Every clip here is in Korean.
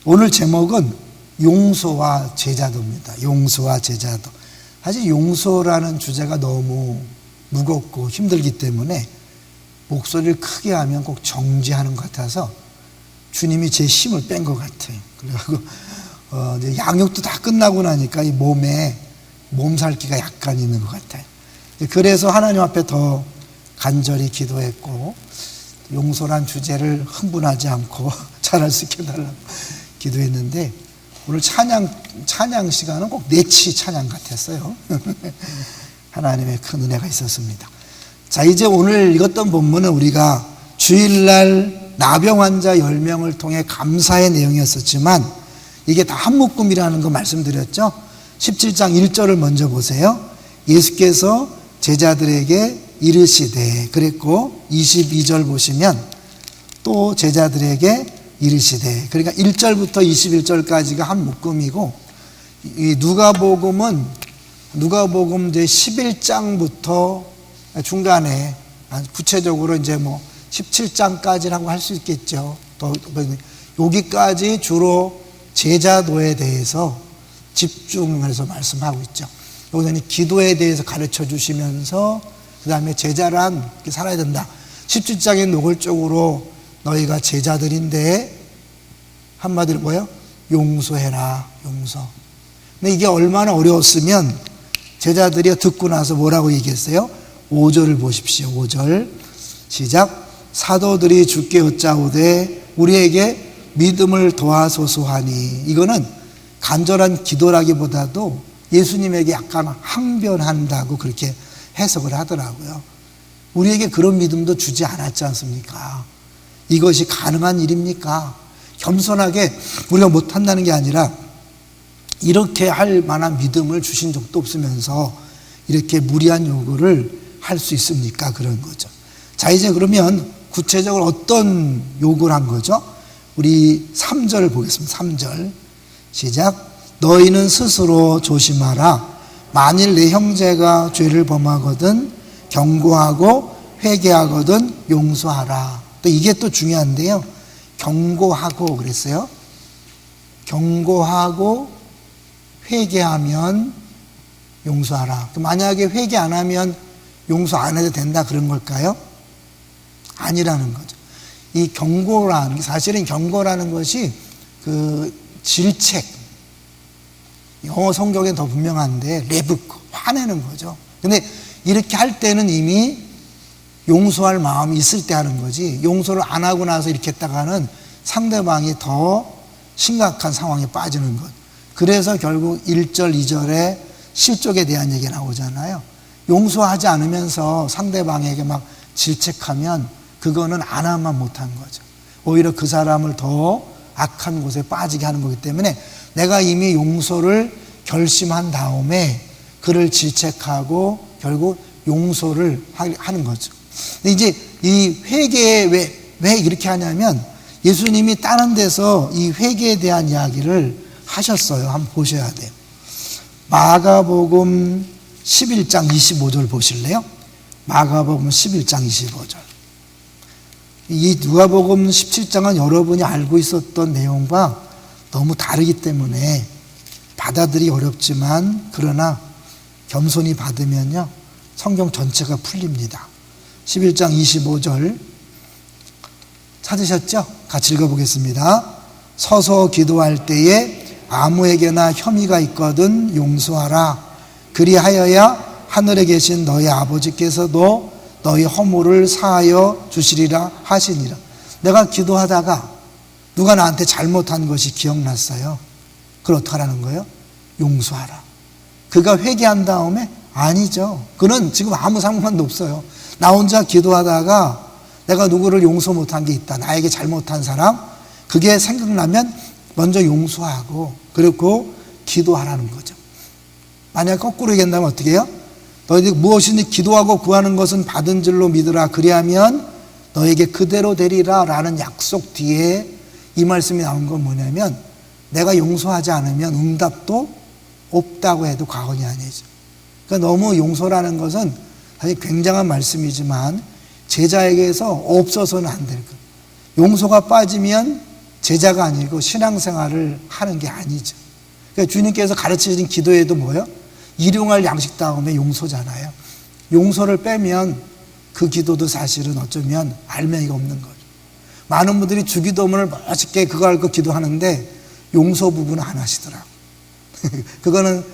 오늘 제목은 용서와 제자도입니다. 용서와 제자도. 사실 용서라는 주제가 너무 무겁고 힘들기 때문에 목소리를 크게 하면 꼭 정지하는 것 같아서 주님이 제 힘을 뺀 것 같아요. 그래가지고 이제 양육도 다 끝나고 나니까 이 몸에 몸살기가 약간 있는 것 같아요. 그래서 하나님 앞에 더 간절히 기도했고, 용서란 주제를 흥분하지 않고 잘할 수 있게 해달라고 기도했는데, 오늘 찬양 시간은 꼭 내치 찬양 같았어요. 하나님의 큰 은혜가 있었습니다. 자, 이제 오늘 읽었던 본문은 우리가 주일날 나병 환자 10명을 통해 감사의 내용이었었지만, 이게 다 한 묶음이라는 거 말씀드렸죠. 17장 1절을 먼저 보세요. 예수께서 제자들에게 이르시되, 그랬고 22절 보시면 또 제자들에게 이르시되, 그러니까 1절부터 21절까지가 한 묶음이고, 이 누가복음 이제 11장부터 중간에 구체적으로 이제 뭐 17장까지라고 할 수 있겠죠. 또 여기까지 주로 제자도에 대해서 집중해서 말씀하고 있죠. 여기서는 기도에 대해서 가르쳐 주시면서 그 다음에 제자란 이렇게 살아야 된다. 17장의 노골적으로 너희가 제자들인데 한마디로 뭐예요? 용서해라. 용서. 근데 이게 얼마나 어려웠으면 제자들이 듣고 나서 뭐라고 얘기했어요? 5절을 보십시오. 5절 시작. 사도들이 주께 여짜오되 우리에게 믿음을 더하소서 하니. 이거는 간절한 기도라기보다도 예수님에게 약간 항변한다고 그렇게 해석을 하더라고요. 우리에게 그런 믿음도 주지 않았지 않습니까? 이것이 가능한 일입니까? 겸손하게 우리가 못한다는 게 아니라 이렇게 할 만한 믿음을 주신 적도 없으면서 이렇게 무리한 요구를 할 수 있습니까? 그런 거죠. 자, 이제 그러면 구체적으로 어떤 요구를 한 거죠? 우리 3절 보겠습니다. 3절 시작. 너희는 스스로 조심하라. 만일 내 형제가 죄를 범하거든 경고하고 회개하거든 용서하라. 또 이게 또 중요한데요. 경고하고 그랬어요. 경고하고 회개하면 용서하라. 만약에 회개 안 하면 용서 안 해도 된다 그런 걸까요? 아니라는 거죠. 이 경고라는, 사실은 경고라는 것이 그 질책, 영어 성경에 더 분명한데 레브크, 화내는 거죠. 근데 이렇게 할 때는 이미 용서할 마음이 있을 때 하는 거지, 용서를 안 하고 나서 이렇게 했다가는 상대방이 더 심각한 상황에 빠지는 것. 그래서 결국 1절, 2절에 실족에 대한 얘기가 나오잖아요. 용서하지 않으면서 상대방에게 막 질책하면 그거는 안 하면 못한 거죠. 오히려 그 사람을 더 악한 곳에 빠지게 하는 거기 때문에 내가 이미 용서를 결심한 다음에 그를 질책하고 결국 용서를 하는 거죠. 근데 이제 이 회개에 왜 이렇게 하냐면 예수님이 다른 데서 이 회개에 대한 이야기를 하셨어요. 한번 보셔야 돼요. 마가복음 11장 25절 보실래요? 마가복음 11장 25절. 이 누가복음 17장은 여러분이 알고 있었던 내용과 너무 다르기 때문에 받아들이기 어렵지만, 그러나 겸손히 받으면요 성경 전체가 풀립니다. 11장 25절 찾으셨죠? 같이 읽어보겠습니다. 서서 기도할 때에 아무에게나 혐의가 있거든 용서하라. 그리하여야 하늘에 계신 너희 아버지께서도 너희 허물을 사하여 주시리라 하시니라. 내가 기도하다가 누가 나한테 잘못한 것이 기억났어요. 그걸 어떻게 하라는 거예요? 용서하라. 그가 회개한 다음에? 아니죠. 그는 지금 아무 상관도 없어요. 나 혼자 기도하다가 내가 누구를 용서 못한 게 있다, 나에게 잘못한 사람, 그게 생각나면 먼저 용서하고 그리고 기도하라는 거죠. 만약 거꾸로 얘기한다면 어떻게 해요? 너희들이 무엇이든지 기도하고 구하는 것은 받은 줄로 믿으라. 그리하면 너에게 그대로 되리라 라는 약속 뒤에 이 말씀이 나온 건 뭐냐면, 내가 용서하지 않으면 응답도 없다고 해도 과언이 아니죠. 그러니까 너무 용서라는 것은 사실 굉장한 말씀이지만 제자에게서 없어서는 안 될 것. 용서가 빠지면 제자가 아니고 신앙생활을 하는 게 아니죠. 그러니까 주님께서 가르치신 기도에도 뭐예요? 일용할 양식 다음에 용서잖아요. 용서를 빼면 그 기도도 사실은 어쩌면 알맹이가 없는 거죠. 많은 분들이 주기도문을 멋있게 그거 알고 기도하는데 용서 부분은 안 하시더라고요. 그거는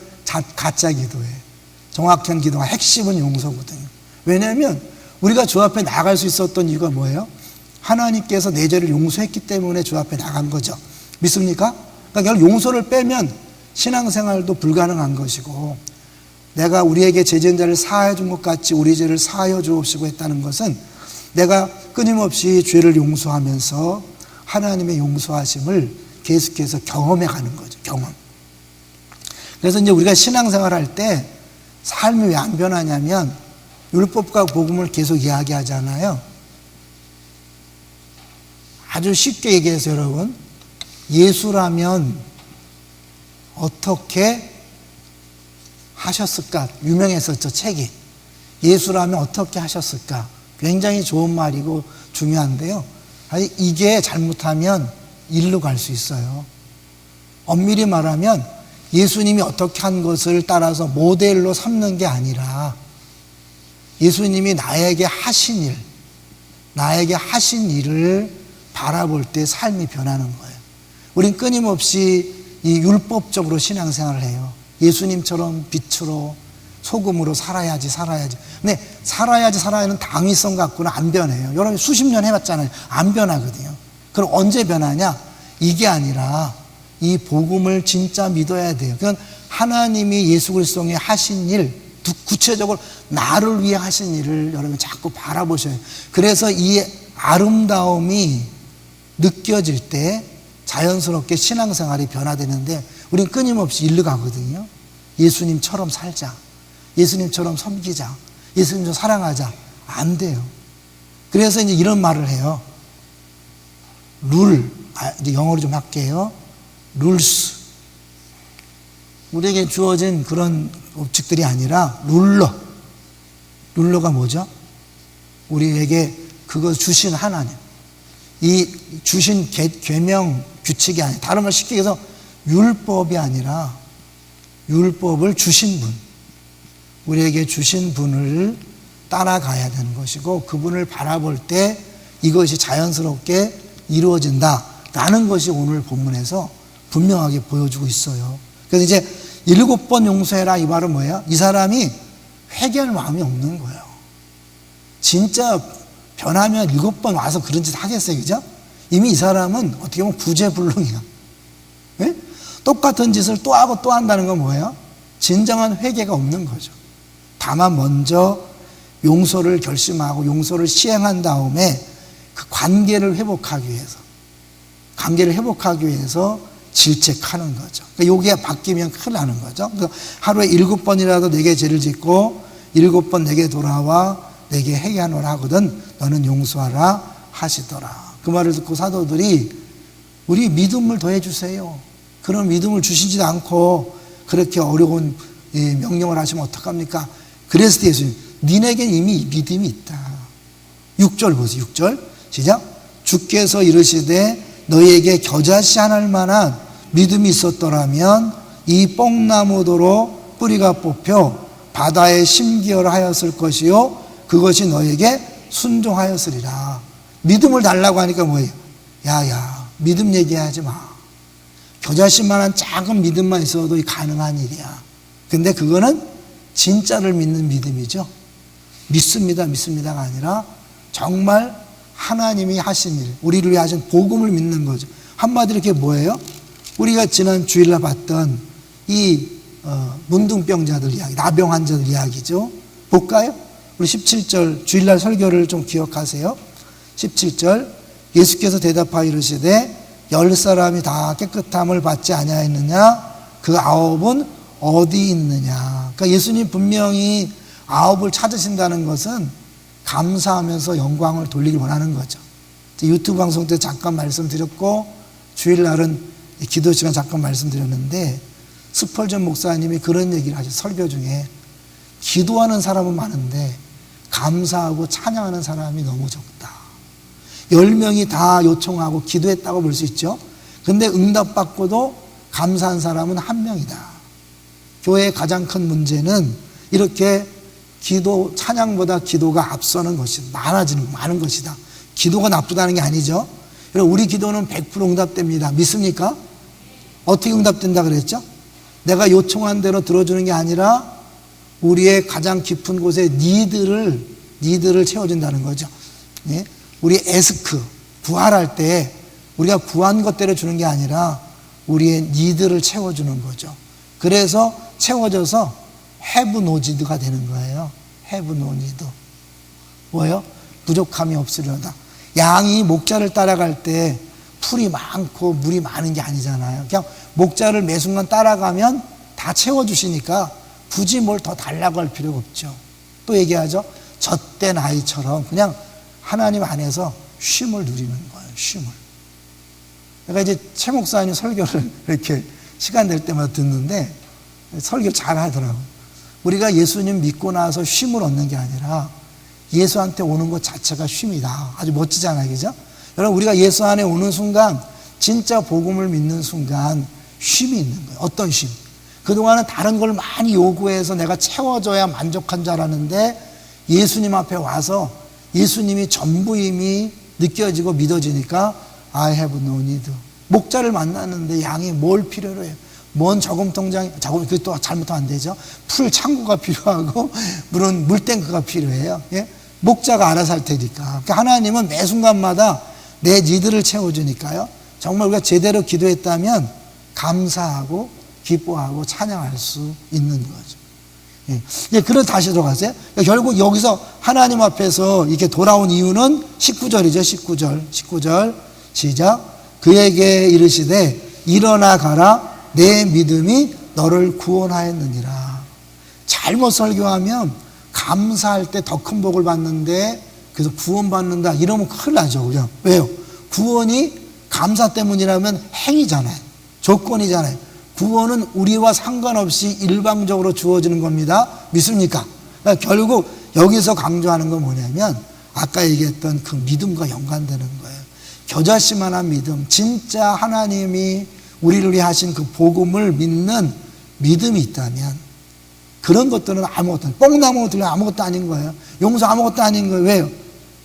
가짜 기도예요. 정확한 기도가 핵심은 용서거든요. 왜냐하면 우리가 주 앞에 나갈 수 있었던 이유가 뭐예요? 하나님께서 내 죄를 용서했기 때문에 주 앞에 나간 거죠. 믿습니까? 그러니까 결국 용서를 빼면 신앙생활도 불가능한 것이고, 내가 우리에게 죄진 자를 사하여 준 것 같이 우리 죄를 사하여 주옵시고 했다는 것은 내가 끊임없이 죄를 용서하면서 하나님의 용서하심을 계속해서 경험해 가는 거죠. 경험. 그래서 이제 우리가 신앙생활 할 때 삶이 왜 안 변하냐면 율법과 복음을 계속 이야기하잖아요. 아주 쉽게 얘기해서 여러분, 예수라면 어떻게 하셨을까? 유명했었죠, 책이. 예수라면 어떻게 하셨을까? 굉장히 좋은 말이고 중요한데요. 이게 잘못하면 일로 갈 수 있어요. 엄밀히 말하면 예수님이 어떻게 한 것을 따라서 모델로 삼는 게 아니라 예수님이 나에게 하신 일을 바라볼 때 삶이 변하는 거예요. 우린 끊임없이 이 율법적으로 신앙생활을 해요. 예수님처럼 빛으로 소금으로 살아야지. 근데 살아야는 당위성 갖고는 안 변해요. 여러분 수십 년 해봤잖아요. 안 변하거든요. 그럼 언제 변하냐? 이게 아니라 이 복음을 진짜 믿어야 돼요. 그건 하나님이 예수 그리스도에 하신 일, 구체적으로 나를 위해 하신 일을 여러분 자꾸 바라보셔요. 그래서 이 아름다움이 느껴질 때 자연스럽게 신앙생활이 변화되는데, 우린 끊임없이 일로 가거든요. 예수님처럼 살자, 예수님처럼 섬기자, 예수님처럼 사랑하자. 안 돼요. 그래서 이제 이런 말을 해요. 이제 영어로 좀 할게요. 룰스. 우리에게 주어진 그런 법칙들이 아니라 룰러가 뭐죠? 우리에게 그거 주신 하나님, 이 주신 계명 규칙이 아니라, 다른 말 쉽게 해서 율법이 아니라 율법을 주신 분, 우리에게 주신 분을 따라가야 되는 것이고, 그분을 바라볼 때 이것이 자연스럽게 이루어진다라는 것이 오늘 본문에서 분명하게 보여주고 있어요. 그래서 이제 7번 용서해라 이 말은 뭐예요? 이 사람이 회개할 마음이 없는 거예요. 진짜 변하면 7번 와서 그런 짓 하겠어요, 그죠? 이미 이 사람은 어떻게 보면 구제불능이야. 네? 똑같은 짓을 또 하고 또 한다는 건 뭐예요? 진정한 회개가 없는 거죠. 다만 먼저 용서를 결심하고 용서를 시행한 다음에 그 관계를 회복하기 위해서 질책하는 거죠. 그러니까 여기에 바뀌면 큰일 나는 거죠. 그러니까 하루에 7번이라도 내게 죄를 짓고 7번 내게 돌아와 내게 회개하노라 하거든 너는 용서하라 하시더라. 그 말을 듣고 사도들이 우리 믿음을 더해 주세요. 그런 믿음을 주시지도 않고 그렇게 어려운 명령을 하시면 어떡합니까? 그래서 예수님, 니네겐 이미 믿음이 있다. 6절 보세요. 6절 시작. 주께서 이르시되 너희에게 겨자씨 하나일 만한 믿음이 있었더라면 이 뽕나무도로 뿌리가 뽑혀 바다에 심기어하였을 것이요 그것이 너희에게 순종하였으리라. 믿음을 달라고 하니까 뭐예요? 야야, 믿음 얘기하지 마. 겨자씨만한 작은 믿음만 있어도 가능한 일이야. 근데 그거는 진짜를 믿는 믿음이죠. 믿습니다가 아니라 정말 하나님이 하신 일, 우리를 위해 하신 복음을 믿는 거죠. 한마디로 이렇게 뭐예요? 우리가 지난 주일날 봤던 이 문둥병자들 이야기, 나병 환자들 이야기죠. 볼까요? 우리 17절 주일날 설교를 좀 기억하세요. 17절 예수께서 대답하여 이르시되 10사람이 다 깨끗함을 받지 아니하였느냐? 그 9은 어디 있느냐? 그러니까 예수님 분명히 9을 찾으신다는 것은 감사하면서 영광을 돌리길 원하는 거죠. 유튜브 방송 때 잠깐 말씀드렸고 주일날은 기도 시간 잠깐 말씀드렸는데 스펄전 목사님이 그런 얘기를 하죠. 설교 중에 기도하는 사람은 많은데 감사하고 찬양하는 사람이 너무 적다. 10명이 다 요청하고 기도했다고 볼 수 있죠. 근데 응답받고도 감사한 사람은 한 명이다. 교회의 가장 큰 문제는 이렇게 기도, 찬양보다 기도가 앞서는 것이다. 많은 것이다. 기도가 나쁘다는 게 아니죠. 우리 기도는 100% 응답됩니다. 믿습니까? 어떻게 응답된다 그랬죠? 내가 요청한 대로 들어주는 게 아니라 우리의 가장 깊은 곳에 니드를 채워준다는 거죠. 예? 우리 에스크, 구할할 때 우리가 구한 것대로 주는 게 아니라 우리의 니드를 채워주는 거죠. 그래서 채워져서 have no need가 되는 거예요. have no need. 뭐예요? 부족함이 없으려다. 양이 목자를 따라갈 때 풀이 많고 물이 많은 게 아니잖아요. 그냥 목자를 매 순간 따라가면 다 채워주시니까 굳이 뭘 더 달라고 할 필요가 없죠. 또 얘기하죠. 젖된 아이처럼 그냥 하나님 안에서 쉼을 누리는 거예요. 쉼을. 내가 이제 최 목사님 설교를 이렇게 시간 될 때마다 듣는데 설교 잘 하더라고요. 우리가 예수님 믿고 나서 쉼을 얻는 게 아니라 예수한테 오는 것 자체가 쉼이다. 아주 멋지잖아요. 그죠? 여러분, 우리가 예수 안에 오는 순간, 진짜 복음을 믿는 순간 쉼이 있는 거예요. 어떤 쉼? 그동안은 다른 걸 많이 요구해서 내가 채워줘야 만족한 줄 알았는데 예수님 앞에 와서 예수님이 전부임이 느껴지고 믿어지니까 I have no need. 목자를 만났는데 양이 뭘 필요로 해요? 먼 저금통장, 그게 또 잘못하면 안 되죠. 풀 창고가 필요하고 물은 물탱크가 필요해요. 예? 목자가 알아서 할 테니까. 그러니까 하나님은 매 순간마다 내 니드를 채워주니까요. 정말 우리가 제대로 기도했다면 감사하고 기뻐하고 찬양할 수 있는 거죠. 예, 그럼 다시 들어가세요. 그러니까 결국 여기서 하나님 앞에서 이렇게 돌아온 이유는 19절이죠. 19절 시작. 그에게 이르시되 일어나 가라 내 믿음이 너를 구원하였느니라. 잘못 설교하면 감사할 때 더 큰 복을 받는데 그래서 구원받는다 이러면 큰일 나죠. 그죠? 왜요? 구원이 감사 때문이라면 행위잖아요. 조건이잖아요. 구원은 우리와 상관없이 일방적으로 주어지는 겁니다. 믿습니까? 그러니까 결국 여기서 강조하는 건 뭐냐면 아까 얘기했던 그 믿음과 연관되는 거예요. 겨자씨만한 믿음, 진짜 하나님이 우리를 위해 하신 그 복음을 믿는 믿음이 있다면 그런 것들은 아무것도 아니에요. 뽕나무 들려 아무것도 아닌 거예요. 용서 아무것도 아닌 거예요. 왜요?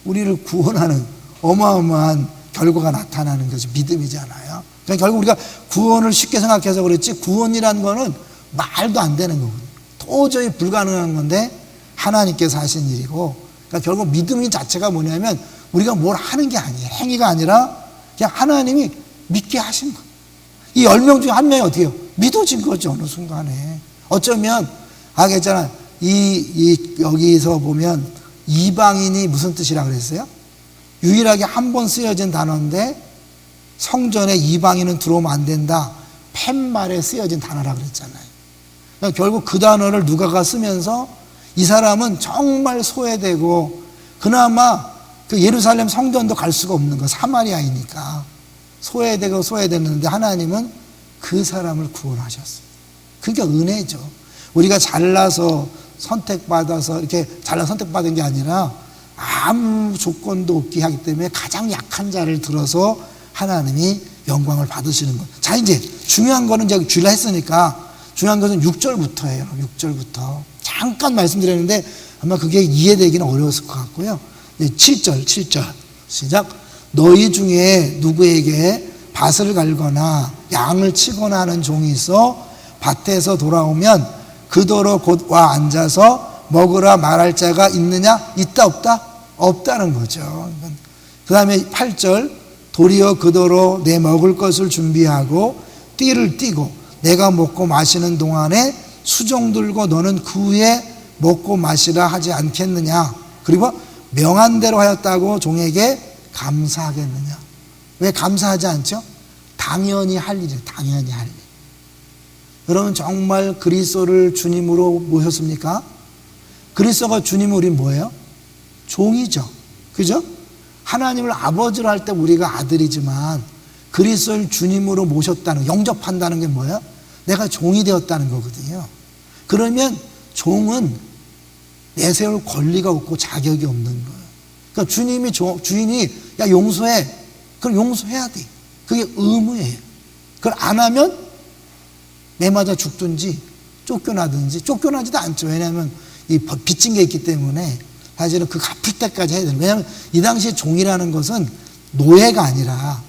우리를 구원하는 어마어마한 결과가 나타나는 것이 믿음이잖아요. 그러니까 결국 우리가 구원을 쉽게 생각해서 그렇지 구원이라는 거는 말도 안 되는 거거든요. 도저히 불가능한 건데 하나님께서 하신 일이고 그러니까 결국 믿음 자체가 뭐냐면 우리가 뭘 하는 게 아니에요. 행위가 아니라 그냥 하나님이 믿게 하신 거예요. 이 10명 중에 한 명이 어떻게 해요? 믿어진 거죠. 어느 순간에. 어쩌면 괜찮아. 여기서 보면 이방인이 무슨 뜻이라 그랬어요? 유일하게 한 번 쓰여진 단어인데 성전에 이방인은 들어오면 안 된다. 팻말에 쓰여진 단어라 그랬잖아요. 그러니까 결국 그 단어를 누가가 쓰면서 이 사람은 정말 소외되고 그나마 그 예루살렘 성전도 갈 수가 없는 거 사마리아이니까 소외되는데 하나님은 그 사람을 구원하셨어요. 그게 은혜죠. 우리가 잘나서 선택받아서 이렇게 잘나 선택받은 게 아니라 아무 조건도 없게 하기 때문에 가장 약한 자를 들어서 하나님이 영광을 받으시는 것. 자, 이제 중요한 거는 제가 주일날 했으니까 중요한 것은 6절부터예요. 6절부터. 잠깐 말씀드렸는데 아마 그게 이해되기는 어려웠을 것 같고요. 7절 시작. 너희 중에 누구에게 밭을 갈거나 양을 치거나 하는 종이 있어 밭에서 돌아오면 그도로 곧 와 앉아서 먹으라 말할 자가 있느냐? 있다 없다? 없다는 거죠. 그 다음에 8절 도리어 그도로 내 먹을 것을 준비하고 띠를 띠고 내가 먹고 마시는 동안에 수종 들고 너는 그 후에 먹고 마시라 하지 않겠느냐? 그리고 명한 대로 하였다고 종에게 감사하겠느냐? 왜 감사하지 않죠? 당연히 할 일이에요. 당연히 할 일. 여러분 정말 그리스도를 주님으로 모셨습니까? 그리스도가 주님은 우리 뭐예요? 종이죠. 그죠? 하나님을 아버지로 할 때 우리가 아들이지만 그리스도를 주님으로 모셨다는, 영접한다는 게 뭐예요? 내가 종이 되었다는 거거든요. 그러면 종은 내세울 권리가 없고 자격이 없는 거예요. 그러니까 주인이 야, 용서해. 그럼 용서해야 돼. 그게 의무예요. 그걸 안 하면 매 맞아 죽든지 쫓겨나지도 않죠. 왜냐하면 이 빚진 게 있기 때문에 사실은 그 갚을 때까지 해야 돼요. 왜냐하면 이 당시에 종이라는 것은 노예가 아니라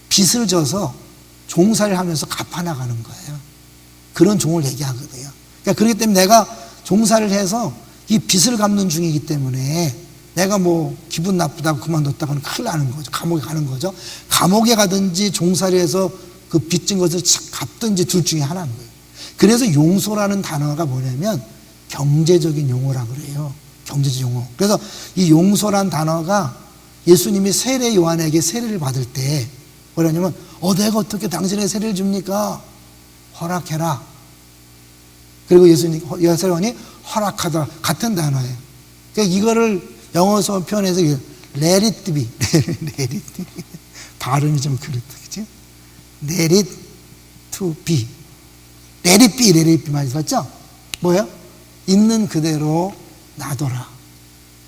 빚을 져서 종사를 하면서 갚아나가는 거예요. 그런 종을 얘기하거든요. 그러니까 그렇기 때문에 내가 종사를 해서 이 빚을 갚는 중이기 때문에 내가 뭐 기분 나쁘다고 그만뒀다고는 큰일 나는 거죠. 감옥에 가는 거죠. 감옥에 가든지 종사를 해서 그 빚진 것을 갚든지 둘 중에 하나인 거예요. 그래서 용서라는 단어가 뭐냐면 경제적인 용어라 그래요. 경제적 용어. 그래서 이 용서란 단어가 예수님이 세례 요한에게 세례를 받을 때 뭐냐면 내가 어떻게 당신에게 세례를 줍니까? 허락해라. 그리고 예수님이 허락하다 같은 단어예요. 그러니까 이거를 영어에서 표현해서 let it be. let it be. 발음이 좀 그렇다. 그죠? let it to be. let it be, let it be 말이 맞죠? 뭐예요? 있는 그대로 놔둬라.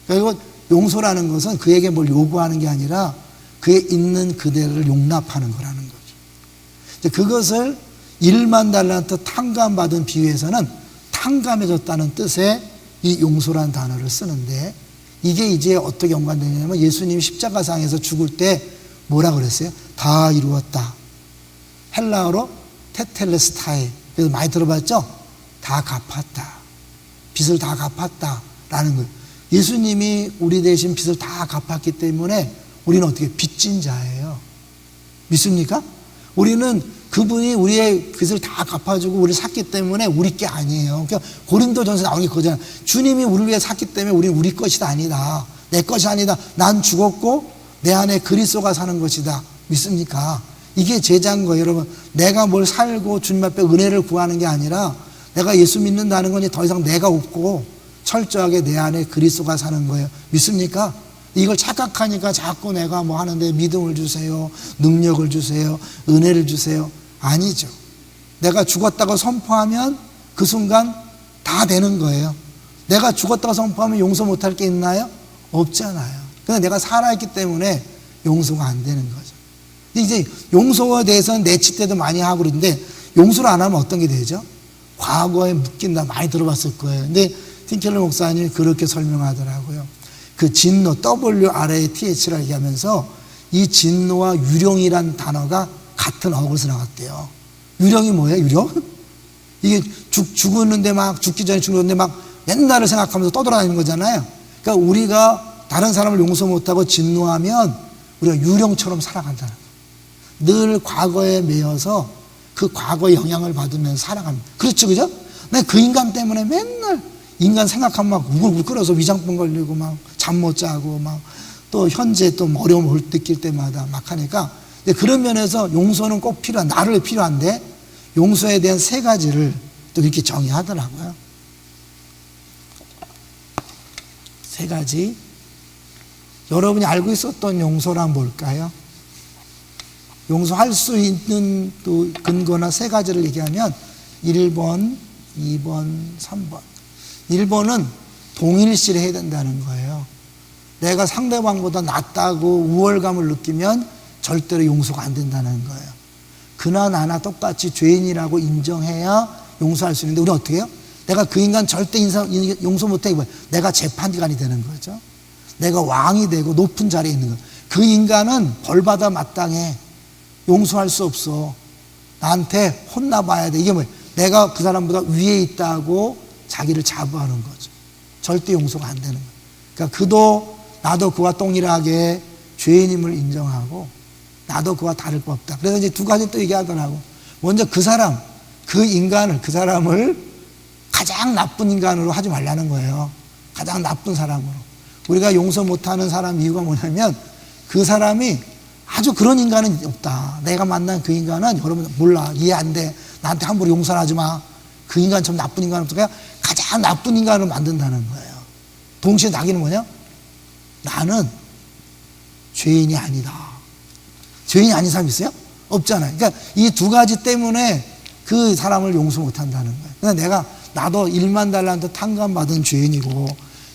그리고 용서라는 것은 그에게 뭘 요구하는 게 아니라 그의 있는 그대로를 용납하는 거라는 거죠. 그것을 1만 달란트 탕감받은 비유에서는 탕감해줬다는 뜻의 이 용서라는 단어를 쓰는데 이게 이제 어떻게 연관되냐면 예수님이 십자가상에서 죽을 때 뭐라 그랬어요? 다 이루었다. 헬라어로 테텔레스타이. 그래서 많이 들어봤죠? 다 갚았다. 빚을 다 갚았다. 라는 거예요. 예수님이 우리 대신 빚을 다 갚았기 때문에 우리는 어떻게 빚진 자예요. 믿습니까? 우리는 그분이 우리의 빚을 다 갚아주고 우리를 샀기 때문에 우리 게 아니에요. 그러니까 고린도전서 나오는 게 그거잖아요. 주님이 우리를 위해 샀기 때문에 우리는 우리 것이 아니다. 내 것이 아니다. 난 죽었고 내 안에 그리스도가 사는 것이다. 믿습니까? 이게 제자인 거예요. 여러분, 내가 뭘 살고 주님 앞에 은혜를 구하는 게 아니라 내가 예수 믿는다는 건 더 이상 내가 없고 철저하게 내 안에 그리스도가 사는 거예요. 믿습니까? 이걸 착각하니까 자꾸 내가 뭐 하는데 믿음을 주세요. 능력을 주세요. 은혜를 주세요. 아니죠. 내가 죽었다고 선포하면 그 순간 다 되는 거예요. 내가 죽었다고 선포하면 용서 못할 게 있나요? 없잖아요. 근데 내가 살아있기 때문에 용서가 안 되는 거죠. 이제 용서에 대해서는 내치 때도 많이 하고 그러는데 용서를 안 하면 어떤 게 되죠? 과거에 묶인다 많이 들어봤을 거예요. 근데 틴켈러 목사님이 그렇게 설명하더라고요. 그 진노, WRATH라 얘기하면서 이 진노와 유령이란 단어가 같은 어그에서 나왔대요. 유령이 뭐예요? 유령? 이게 죽었는데 막 죽기 전에 죽었는데 막 옛날을 생각하면서 떠돌아다니는 거잖아요. 그러니까 우리가 다른 사람을 용서 못하고 진노하면 우리가 유령처럼 살아간다는 거예요. 늘 과거에 매여서 그 과거의 영향을 받으면서 살아갑니다. 그렇죠, 그죠? 근데 그 인간 때문에 맨날 인간 생각하면 막 우글우글 끓어서 위장병 걸리고 막 잠 못 자고 막 또 현재 또 어려움을 느낄 때마다 막 하니까 그런 면에서 용서는 꼭 필요한, 나를 필요한데 용서에 대한 세 가지를 또 이렇게 정의하더라고요. 세 가지. 여러분이 알고 있었던 용서란 뭘까요? 용서할 수 있는 또 근거나 세 가지를 얘기하면 1번, 2번, 3번. 1번은 동일시를 해야 된다는 거예요. 내가 상대방보다 낫다고 우월감을 느끼면 절대로 용서가 안 된다는 거예요. 그나 나나 똑같이 죄인이라고 인정해야 용서할 수 있는데 우리는 어떻게 해요? 내가 그 인간 절대 용서 못해. 내가 재판관이 되는 거죠. 내가 왕이 되고 높은 자리에 있는 거예요. 그 인간은 벌받아 마땅해. 용서할 수 없어. 나한테 혼나봐야 돼. 이게 뭐예요? 내가 그 사람보다 위에 있다고 자기를 자부하는 거죠. 절대 용서가 안 되는 거예요. 그러니까 그도 나도 그와 동일하게 죄인임을 인정하고 나도 그와 다를 거 없다. 그래서 이제 두 가지 또 얘기하더라고. 먼저 그 사람, 그 인간을, 그 사람을 가장 나쁜 인간으로 하지 말라는 거예요. 가장 나쁜 사람으로. 우리가 용서 못하는 사람 이유가 뭐냐면 그 사람이 아주 그런 인간은 없다. 내가 만난 그 인간은 여러분 몰라. 이해 안 돼. 나한테 함부로 용서하지 마. 그 인간 좀 나쁜 인간은 없다. 가장 나쁜 인간을 만든다는 거예요. 동시에 나기는 뭐냐? 나는 죄인이 아니다. 죄인이 아닌 사람 있어요? 없잖아요. 그러니까 이 두 가지 때문에 그 사람을 용서 못한다는 거예요. 그러니까 나도 1만 달란트 탕감받은 죄인이고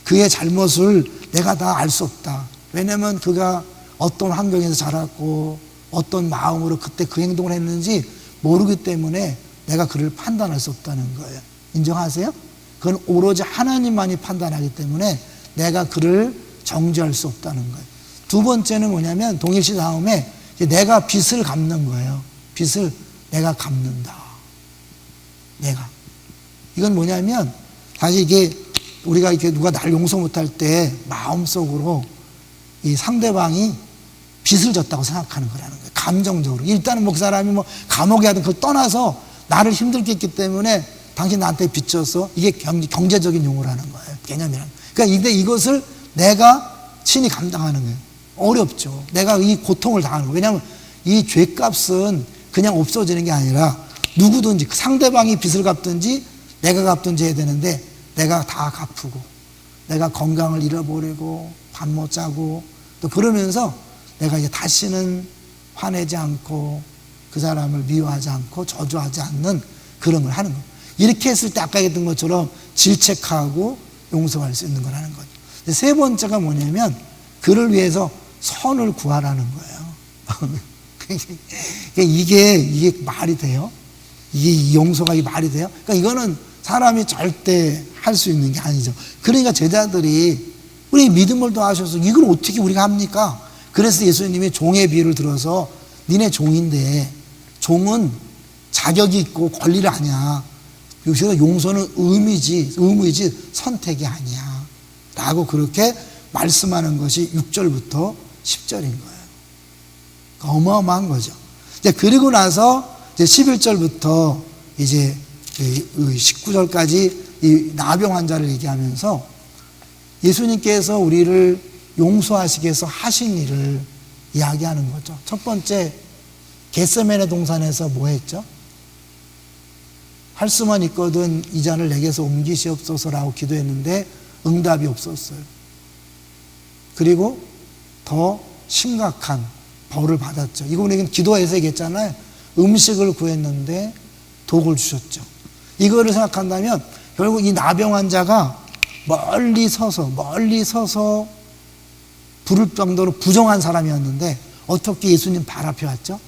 그의 잘못을 내가 다 알 수 없다. 왜냐면 그가 어떤 환경에서 자랐고 어떤 마음으로 그때 그 행동을 했는지 모르기 때문에 내가 그를 판단할 수 없다는 거예요. 인정하세요? 그건 오로지 하나님만이 판단하기 때문에 내가 그를 정죄할 수 없다는 거예요. 두 번째는 뭐냐면 동일시 다음에 내가 빚을 갚는 거예요. 빚을 내가 갚는다. 내가. 이건 뭐냐면 사실 이게 우리가 이렇게 누가 나를 용서 못할 때 마음속으로 이 상대방이 빚을 졌다고 생각하는 거라는 거예요. 감정적으로. 일단은 뭐 그 사람이 뭐 감옥에 하든 그걸 떠나서 나를 힘들게 했기 때문에 당신 나한테 빚 졌어. 이게 경제적인 용어라는 거예요. 개념이라는 거예요. 그러니까 근데 이것을 내가 친히 감당하는 거예요. 어렵죠. 내가 이 고통을 당하는 거예요. 왜냐하면 이 죄값은 그냥 없어지는 게 아니라 누구든지 상대방이 빚을 갚든지 내가 갚든지 해야 되는데 내가 다 갚고 내가 건강을 잃어버리고 잠 못 자고 또 그러면서 내가 이제 다시는 화내지 않고 그 사람을 미워하지 않고 저주하지 않는 그런 걸 하는 거예요. 이렇게 했을 때 아까 했던 것처럼 질책하고 용서할 수 있는 거라는 거죠. 세 번째가 뭐냐면 그를 위해서 선을 구하라는 거예요. 이게 말이 돼요? 이게 용서가 말이 돼요? 그러니까 이거는 사람이 절대 할 수 있는 게 아니죠. 그러니까 제자들이 우리 믿음을 더하셔서 이걸 어떻게 우리가 합니까? 그래서 예수님이 종의 비유를 들어서 니네 종인데 종은 자격이 있고 권리를 아니야. 여기서 용서는 의무이지 선택이 아니야. 라고 그렇게 말씀하는 것이 6절부터 10절인 거예요. 어마어마한 거죠. 이제 그리고 나서 이제 11절부터 이제 19절까지 이 나병 환자를 얘기하면서 예수님께서 우리를 용서하시기 위해서 하신 일을 이야기하는 거죠. 첫 번째, 겟세마네 동산에서 뭐 했죠? 할 수만 있거든 이 잔을 내게서 옮기시옵소서라고 기도했는데 응답이 없었어요. 그리고 더 심각한 벌을 받았죠. 이거 우리는 기도해서 얘기했잖아요. 음식을 구했는데 독을 주셨죠. 이거를 생각한다면 결국 이 나병 환자가 멀리 서서 부를 정도로 부정한 사람이었는데 어떻게 예수님 발 앞에 왔죠?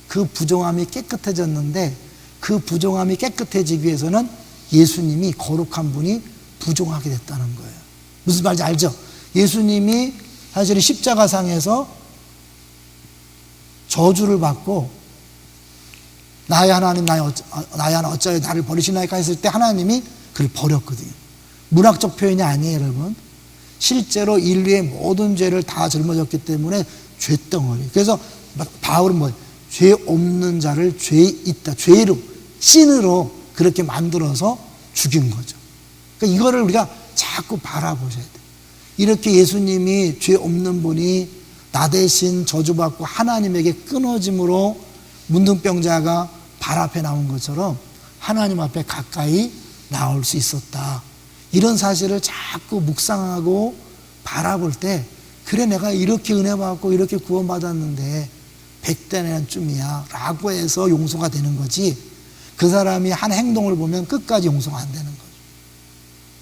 그 부정함이 깨끗해졌는데 그 부정함이 깨끗해지기 위해서는 예수님이 거룩한 분이 부정하게 됐다는 거예요. 무슨 말인지 알죠? 예수님이 사실 십자가상에서 저주를 받고 나의 하나님 나의 하나님 어찌하여 나를 버리시나이까 했을 때 하나님이 그를 버렸거든요. 문학적 표현이 아니에요, 여러분. 실제로 인류의 모든 죄를 다 짊어졌기 때문에 죄덩어리. 그래서 바울은 뭐예요? 죄 없는 자를 죄 있다, 죄로 신으로 그렇게 만들어서 죽인 거죠. 그러니까 이거를 우리가 자꾸 바라보셔야 돼요. 이렇게 예수님이 죄 없는 분이 나 대신 저주받고 하나님에게 끊어짐으로 문둥병자가 발 앞에 나온 것처럼 하나님 앞에 가까이 나올 수 있었다. 이런 사실을 자꾸 묵상하고 바라볼 때 그래 내가 이렇게 은혜 받고 이렇게 구원받았는데 100대는 쯤이야 라고 해서 용서가 되는 거지 그 사람이 한 행동을 보면 끝까지 용서가 안 되는 거죠.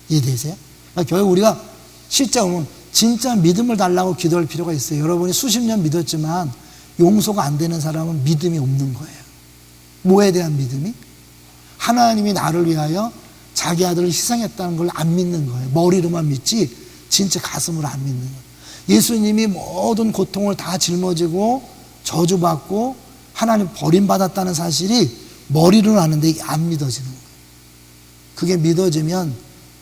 이해되세요? 그러니까 결국 우리가 실제 보면 진짜 믿음을 달라고 기도할 필요가 있어요. 여러분이 수십 년 믿었지만 용서가 안 되는 사람은 믿음이 없는 거예요. 뭐에 대한 믿음이? 하나님이 나를 위하여 자기 아들을 희생했다는 걸 안 믿는 거예요. 머리로만 믿지 진짜 가슴으로 안 믿는 거예요. 예수님이 모든 고통을 다 짊어지고 저주받고 하나님 버림받았다는 사실이 머리로는 아는데 이게 안 믿어지는 거예요. 그게 믿어지면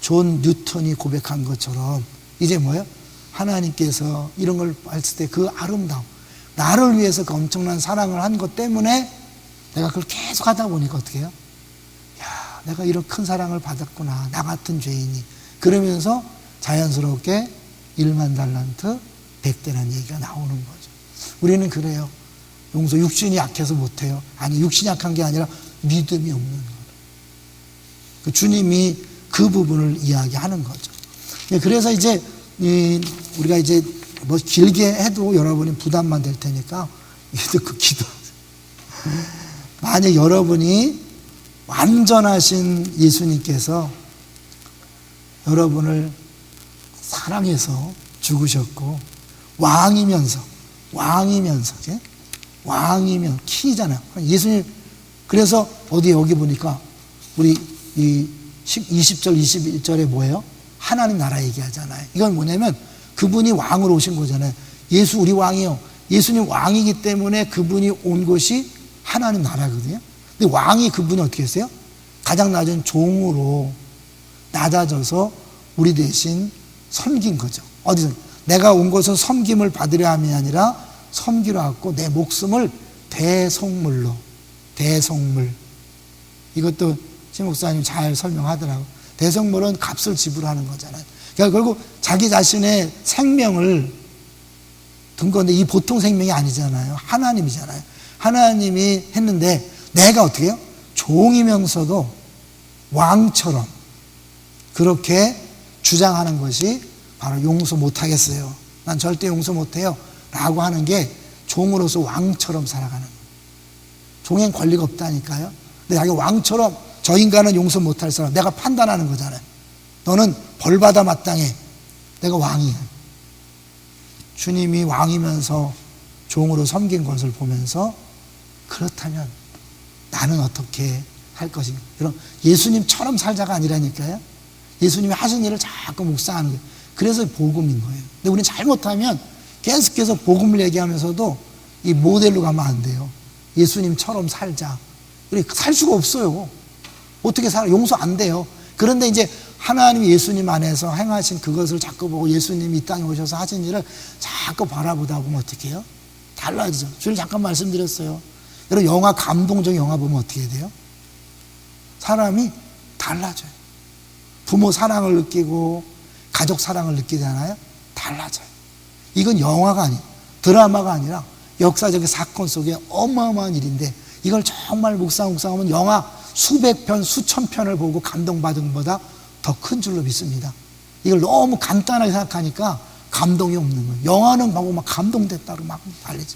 존 뉴턴이 고백한 것처럼 이제 뭐예요? 하나님께서 이런 걸 봤을 때 그 아름다움 나를 위해서 그 엄청난 사랑을 한 것 때문에 내가 그걸 계속 하다 보니까 어떻게 해요? 야, 내가 이런 큰 사랑을 받았구나. 나 같은 죄인이. 그러면서 자연스럽게 1만 달란트 100대라는 얘기가 나오는 거죠. 우리는 그래요. 용서 육신이 약해서 못해요. 아니 육신이 약한 게 아니라 믿음이 없는 거예요. 그 주님이 그 부분을 이야기하는 거죠. 그래서 이제 우리가 이제 뭐 길게 해도 여러분이 부담만 될 테니까 듣고 기도하세요. 만약 여러분이 완전하신 예수님께서 여러분을 사랑해서 죽으셨고 왕이면서 왕이면서, 왕이면 키잖아요. 예수님, 그래서 어디 여기 보니까 우리 이 20절, 21절에 뭐예요? 하나님 나라 얘기하잖아요. 이건 뭐냐면 그분이 왕으로 오신 거잖아요. 예수 우리 왕이요. 예수님 왕이기 때문에 그분이 온 곳이 하나님 나라거든요. 근데 왕이 그분이 어떻게 했어요? 가장 낮은 종으로 낮아져서 우리 대신 섬긴 거죠. 어디서? 내가 온 것은 섬김을 받으려 함이 아니라 섬기려 왔고 내 목숨을 대속물로, 대속물. 이것도 신 목사님 잘 설명하더라고요. 대속물은 값을 지불하는 거잖아요. 그러니까 결국 자기 자신의 생명을 든 건데 이 보통 생명이 아니잖아요. 하나님이잖아요. 하나님이 했는데 내가 어떻게 해요? 종이면서도 왕처럼 그렇게 주장하는 것이 바로 용서 못하겠어요. 난 절대 용서 못해요. 라고 하는 게 종으로서 왕처럼 살아가는 거예요. 종엔 권리가 없다니까요. 근데 자기 왕처럼 저 인간은 용서 못할 사람 내가 판단하는 거잖아요. 너는 벌받아 마땅해. 내가 왕이야. 주님이 왕이면서 종으로 섬긴 것을 보면서 그렇다면 나는 어떻게 할 것인가. 그럼 예수님처럼 살자가 아니라니까요. 예수님이 하신 일을 자꾸 묵상하는 거예요. 그래서 복음인 거예요. 근데 우리는 잘못하면 계속해서 복음을 얘기하면서도 이 모델로 가면 안 돼요. 예수님처럼 살자. 우리 살 수가 없어요. 어떻게 살아? 용서 안 돼요. 그런데 이제 하나님이 예수님 안에서 행하신 그것을 자꾸 보고 예수님이 이 땅에 오셔서 하신 일을 자꾸 바라보다 보면 어떻게 해요? 달라지죠. 주일 잠깐 말씀드렸어요. 여러분 영화, 감동적 영화 보면 어떻게 돼요? 사람이 달라져요. 부모 사랑을 느끼고 가족 사랑을 느끼잖아요. 달라져요. 이건 영화가 아니에요. 드라마가 아니라 역사적인 사건 속에 어마어마한 일인데 이걸 정말 묵상하면 영화 수백 편, 수천 편을 보고 감동받은 것보다 더 큰 줄로 믿습니다. 이걸 너무 간단하게 생각하니까 감동이 없는 거예요. 영화는 보고 막 감동됐다고 막 달리지.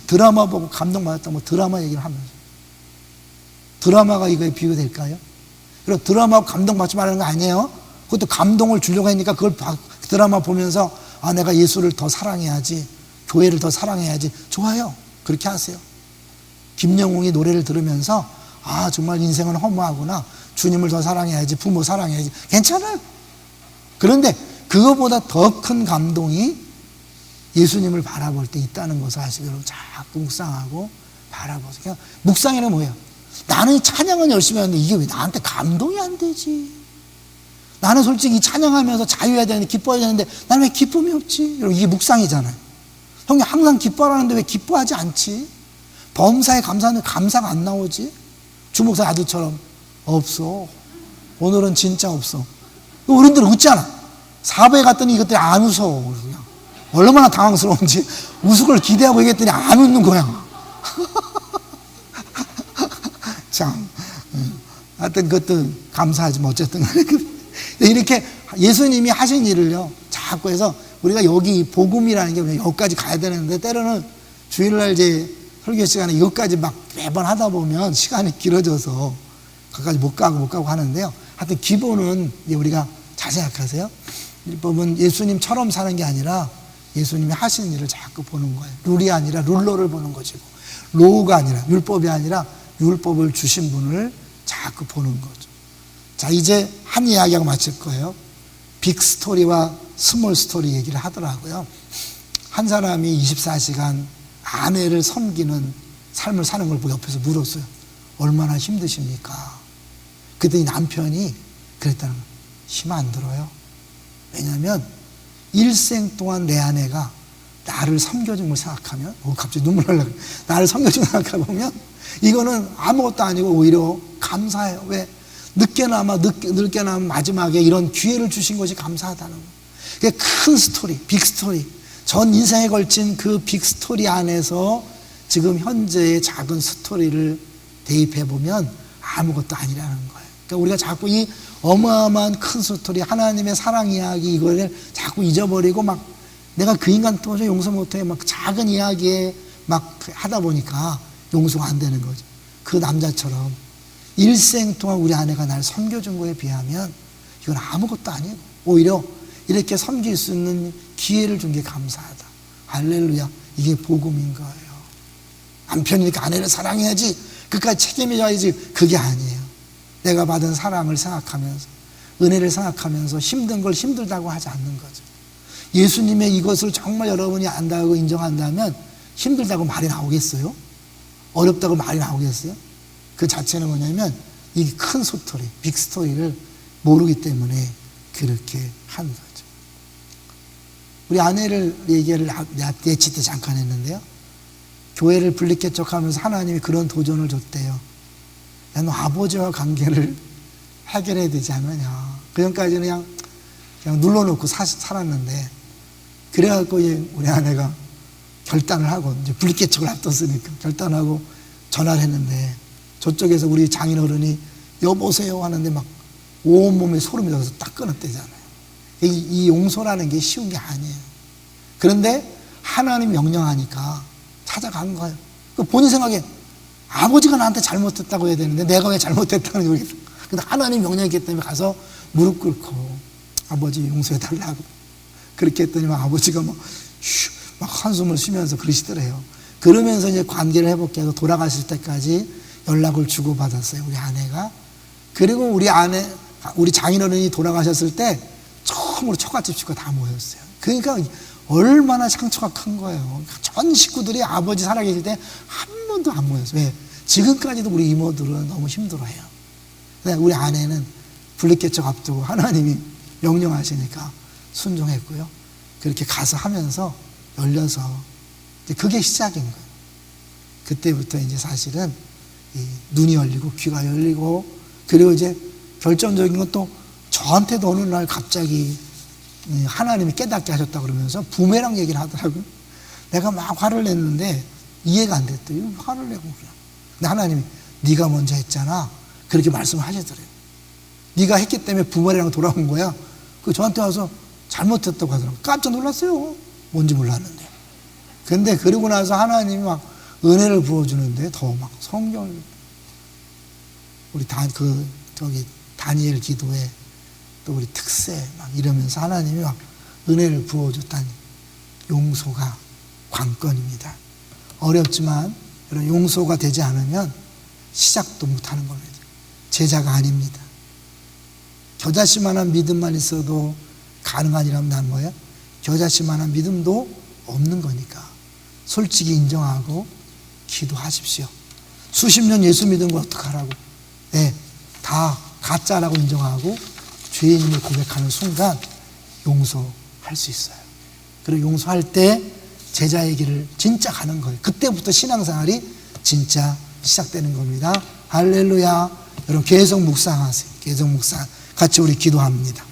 드라마 보고 감동받았다고 뭐 드라마 얘기를 하면서. 드라마가 이거에 비교될까요? 그리고 드라마하고 감동받지 말라는 거 아니에요? 그것도 감동을 주려고 하니까 그걸 드라마 보면서 아, 내가 예수를 더 사랑해야지. 교회를 더 사랑해야지. 좋아요. 그렇게 하세요. 김영웅이 노래를 들으면서 아, 정말 인생은 허무하구나. 주님을 더 사랑해야지. 부모 사랑해야지. 괜찮아요. 그런데 그거보다 더 큰 감동이 예수님을 바라볼 때 있다는 것을 아시고 여러분 자꾸 묵상하고 바라보세요. 그냥 묵상이란 뭐예요? 나는 찬양은 열심히 하는데 이게 왜 나한테 감동이 안 되지? 나는 솔직히 찬양하면서 자유해야 되는데 기뻐해야 되는데 나는 왜 기쁨이 없지? 여러분 이게 묵상이잖아요. 형님 항상 기뻐하라는데 왜 기뻐하지 않지? 범사에 감사하는데 감사가 안 나오지? 주목사 아들처럼 없어. 오늘은 진짜 없어. 어른들은 웃잖아. 사부에 갔더니 이것들이 안 웃어. 그냥. 얼마나 당황스러운지 웃을 기대하고 얘기했더니 안 웃는 거야. 참. 하여튼 그것도 감사하지 뭐 어쨌든 이렇게 예수님이 하신 일을요 자꾸 해서 우리가 여기 복음이라는 게 여기까지 가야 되는데 때로는 주일날 이제 설교 시간에 이것까지 막 매번 하다 보면 시간이 길어져서 거기까지 못 가고 하는데요. 하여튼 기본은 우리가 잘 생각하세요. 율법은 예수님처럼 사는 게 아니라 예수님이 하신 일을 자꾸 보는 거예요. 룰이 아니라 룰러를 보는 것이고 로우가 아니라 율법이 아니라 율법을 주신 분을 자꾸 보는 거죠. 자, 이제 한 이야기하고 마칠 거예요. 빅 스토리와 스몰 스토리 얘기를 하더라고요. 한 사람이 24시간 아내를 섬기는 삶을 사는 걸 보고 옆에서 물었어요. 얼마나 힘드십니까? 그랬더니 남편이 그랬다는 거예요. 힘 안 들어요. 왜냐하면 일생 동안 내 아내가 나를 섬겨준 걸 생각하면 갑자기 눈물 나려고 나를 섬겨준 걸 생각해보면 이거는 아무것도 아니고 오히려 감사해요. 왜? 늦게나마 마지막에 이런 기회를 주신 것이 감사하다는 거예요. 그게 큰 스토리, 빅 스토리. 전 인생에 걸친 그 빅 스토리 안에서 지금 현재의 작은 스토리를 대입해보면 아무것도 아니라는 거예요. 그러니까 우리가 자꾸 이 어마어마한 큰 스토리, 하나님의 사랑 이야기 이거를 자꾸 잊어버리고 막 내가 그 인간 도저히 용서 못해 막 작은 이야기에 막 하다 보니까 용서가 안 되는 거죠. 그 남자처럼 일생 동안 우리 아내가 날 섬겨준 거에 비하면 이건 아무것도 아니고 오히려 이렇게 섬길 수 있는 기회를 준 게 감사하다. 할렐루야. 이게 복음인 거예요. 남편이니까 아내를 사랑해야지, 끝까지 책임져야지, 그게 아니에요. 내가 받은 사랑을 생각하면서, 은혜를 생각하면서 힘든 걸 힘들다고 하지 않는 거죠. 예수님의 이것을 정말 여러분이 안다고 인정한다면 힘들다고 말이 나오겠어요? 어렵다고 말이 나오겠어요? 그 자체는 뭐냐면 이 큰 스토리, 빅 스토리를 모르기 때문에 그렇게 한 거죠. 우리 아내를 얘기를 예치 때 잠깐 했는데요. 교회를 분리개척하면서 하나님이 그런 도전을 줬대요. 야, 너 아버지와 관계를 해결해야 되지 않느냐. 그전까지는 그냥 눌러놓고 살았는데, 그래갖고 우리 아내가 결단을 하고, 이제 분리개척을 앞뒀으니까 결단하고 전화를 했는데, 저쪽에서 우리 장인어른이 여보세요 하는데 막 온몸에 소름이 돋아서 딱 끊었대잖아요. 이 용서라는 게 쉬운 게 아니에요. 그런데 하나님 명령하니까 찾아간 거예요. 본인 생각에 아버지가 나한테 잘못했다고 해야 되는데 내가 왜 잘못했다는 모르겠어. 근데 하나님 명령했기 때문에 가서 무릎 꿇고 아버지 용서해달라고 그렇게 했더니 막 아버지가 막 한숨을 쉬면서 그러시더래요. 그러면서 이제 관계를 회복해 해서 돌아가실 때까지 연락을 주고받았어요, 우리 아내가. 그리고 우리 장인어른이 돌아가셨을 때 처음으로 처갓집 식구가 다 모였어요. 그러니까 얼마나 상처가 큰 거예요. 전 식구들이 아버지 살아계실 때 한 번도 안 모였어요. 왜? 지금까지도 우리 이모들은 너무 힘들어해요. 근데 우리 아내는 분리개척 앞두고 하나님이 명령하시니까 순종했고요. 그렇게 가서 하면서 열려서 이제 그게 시작인 거예요. 그때부터 이제 사실은 눈이 열리고 귀가 열리고, 그리고 이제 결정적인 건 또 저한테도 어느 날 갑자기 하나님이 깨닫게 하셨다 그러면서 부메랑 얘기를 하더라고요. 내가 막 화를 냈는데 이해가 안 됐대요. 화를 내고 그냥. 근데 하나님이 네가 먼저 했잖아. 그렇게 말씀을 하시더래요. 네가 했기 때문에 부메랑 돌아온 거야. 그 저한테 와서 잘못했다고 하더라고요. 깜짝 놀랐어요. 뭔지 몰랐는데. 근데 그러고 나서 하나님이 막 은혜를 부어주는데 더 막 성경을 우리 다니엘 기도에 또 우리 특세 막 이러면서 하나님이 막 은혜를 부어줬다니 용서가 관건입니다. 어렵지만 이런 용서가 되지 않으면 시작도 못하는 겁니다. 제자가 아닙니다. 겨자씨만한 믿음만 있어도 가능하니라면 난 뭐예요? 겨자씨만한 믿음도 없는 거니까 솔직히 인정하고 기도하십시오. 수십 년 예수 믿은 거 어떡하라고. 네, 다 가짜라고 인정하고 죄인임을 고백하는 순간 용서할 수 있어요. 그리고 용서할 때 제자의 길을 진짜 가는 거예요. 그때부터 신앙생활이 진짜 시작되는 겁니다. 할렐루야. 여러분 계속 묵상하세요. 계속 묵상. 같이 우리 기도합니다.